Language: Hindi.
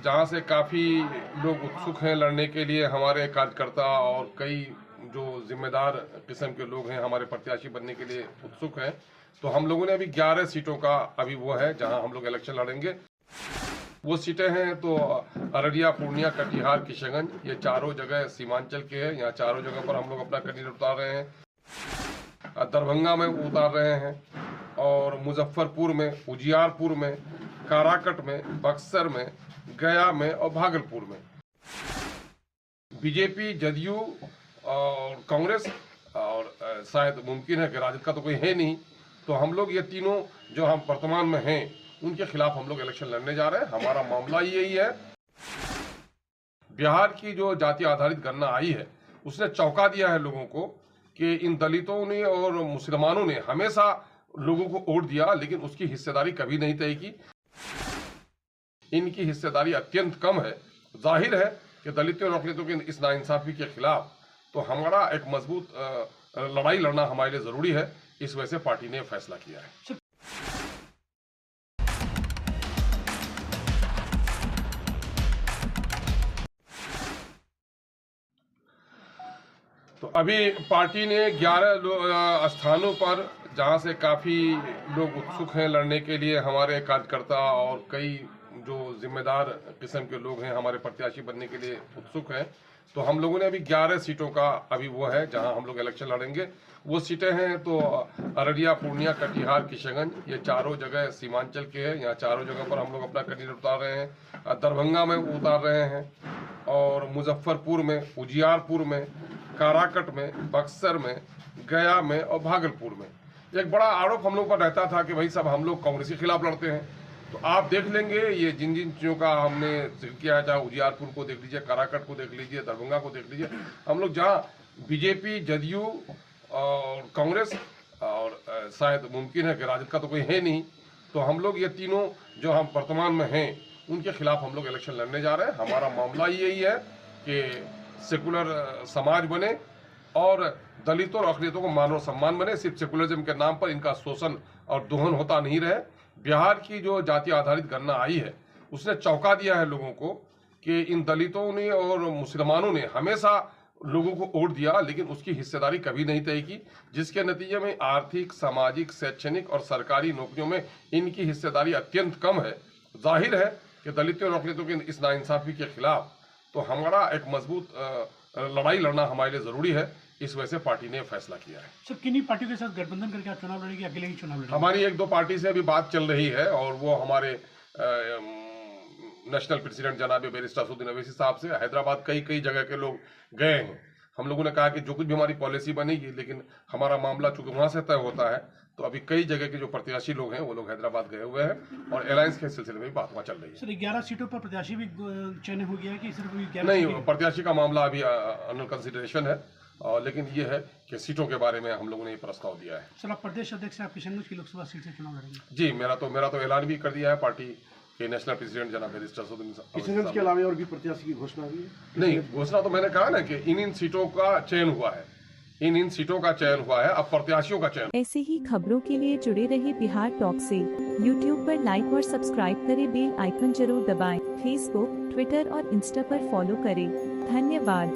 जहां से काफ़ी लोग उत्सुक हैं लड़ने के लिए, हमारे कार्यकर्ता और कई जो जिम्मेदार किस्म के लोग हैं हमारे प्रत्याशी बनने के लिए उत्सुक हैं। तो हम लोगों ने अभी 11 सीटों का अभी वो है जहां हम लोग इलेक्शन लड़ेंगे। वो सीटें हैं तो अररिया, पूर्णिया, कटिहार, किशनगंज, ये चारों जगह सीमांचल के हैं। यहाँ चारों जगह पर हम लोग अपना कैंडिडेट उतार रहे हैं। दरभंगा में उतार रहे हैं और मुजफ्फरपुर में, उजियारपुर में, काराकट में, बक्सर में, गया में और भागलपुर में। बीजेपी, जदयू और कांग्रेस और शायद मुमकिन है कि राजद का तो कोई है नहीं, तो हम लोग ये तीनों जो हम वर्तमान में हैं उनके खिलाफ हम लोग इलेक्शन लड़ने जा रहे हैं। हमारा मामला यही है। बिहार की जो जाति आधारित गणना आई है उसने चौंका दिया है लोगों को कि इन दलितों ने और मुसलमानों ने हमेशा लोगों को वोट दिया, लेकिन उसकी हिस्सेदारी कभी नहीं तय की। इनकी हिस्सेदारी अत्यंत कम है। जाहिर है कि दलितों और अकलियतों की इस नाइंसाफी के खिलाफ तो हमारा एक मजबूत लड़ाई लड़ना हमारे लिए जरूरी है। इस वजह से पार्टी ने फैसला किया है। तो अभी पार्टी ने 11 स्थानों पर, जहां से काफ़ी लोग उत्सुक हैं लड़ने के लिए, हमारे कार्यकर्ता और कई जो जिम्मेदार किस्म के लोग हैं हमारे प्रत्याशी बनने के लिए उत्सुक हैं। तो हम लोगों ने अभी 11 सीटों का अभी वो है जहां हम लोग इलेक्शन लड़ेंगे। वो सीटें हैं तो अररिया, पूर्णिया, कटिहार, किशनगंज, ये चारों जगह सीमांचल के हैं। यहाँ चारों जगह पर हम लोग अपना कैंडिडेट उतार रहे हैं। दरभंगा में उतार रहे हैं और मुजफ्फरपुर में, उजियारपुर में, काराकट में, बक्सर में, गया में और भागलपुर में। एक बड़ा आरोप हम लोग पर रहता था कि भाई साहब हम लोग कांग्रेस के खिलाफ लड़ते हैं। तो आप देख लेंगे ये जिन जिन चीज़ों का हमने जिक्र किया है, चाहे उजियारपुर को देख लीजिए, काराकट को देख लीजिए, दरभंगा को देख लीजिए, हम लोग जहाँ बीजेपी, जदयू और कांग्रेस और शायद मुमकिन है कि राजद का तो कोई है नहीं, तो हम लोग ये तीनों जो हम वर्तमान में हैं उनके खिलाफ हम लोग इलेक्शन लड़ने जा रहे हैं। हमारा मामला यही है कि सेकुलर समाज बने और दलितों और अकलियतों को मान और सम्मान बने। सिर्फ सेकुलरिज्म के नाम पर इनका शोषण और दोहन होता नहीं रहे। बिहार की जो जाति आधारित गणना आई है उसने चौंका दिया है लोगों को कि इन दलितों ने और मुसलमानों ने हमेशा लोगों को वोट दिया, लेकिन उसकी हिस्सेदारी कभी नहीं तय की, जिसके नतीजे में आर्थिक, सामाजिक, शैक्षणिक और सरकारी नौकरियों में इनकी हिस्सेदारी अत्यंत कम है। जाहिर है कि दलितों और अकलियतों की इस नाइंसाफी के खिलाफ तो हमारा एक मजबूत लड़ाई लड़ना हमारे लिए जरूरी है। इस वजह से पार्टी ने फैसला किया है। सर, किन्हीं पार्टियों के साथ गठबंधन करके आप चुनाव लड़ेंगे, अकेले ही चुनाव लड़ेंगे? हमारी 1-2 पार्टी से अभी बात चल रही है और वो हमारे नेशनल प्रेसिडेंट जनाब बैरिस्टर असदुद्दीन अवैसी साहब से हैदराबाद कई जगह के लोग गए हैं। हम लोगों ने कहा कि जो कुछ भी हमारी पॉलिसी बनेगी, लेकिन हमारा मामला चूंकि वहां से तय होता है, तो अभी कई जगह के जो प्रत्याशी लोग हैं वो लोग हैदराबाद गए हुए हैं और अलायंस के सिलसिले में बात वहाँ चल रही है। सर, 11 सीटों पर प्रत्याशी भी चयन हो गया है कि सिर्फ 11? नहीं, प्रत्याशी का मामला अभी अंडर कंसिडरेशन है, लेकिन ये है कि सीटों के बारे में हम लोगों ने ये प्रस्ताव दिया है। सर, आप प्रदेश अध्यक्ष आप किशनगंज की लोकसभा सीट से चुनाव लड़ेंगे? जी, मेरा तो ऐलान भी कर दिया है पार्टी के नेशनल प्रेसिडेंट जनाब बैरिस्टर असदुद्दीन साहब। किशनगंज के अलावा और भी प्रत्याशी की घोषणा हुई है? नहीं, घोषणा तो मैंने कहा ना कि इन सीटों का चयन हुआ है। इन सीटों का चयन हुआ है, अब प्रत्याशियों का चयन। ऐसे ही खबरों के लिए जुड़े रहे बिहार टॉक से। यूट्यूब पर लाइक और सब्सक्राइब करें, बेल आइकन जरूर दबाएं। फेसबुक, ट्विटर और इंस्टा पर फॉलो करें। धन्यवाद।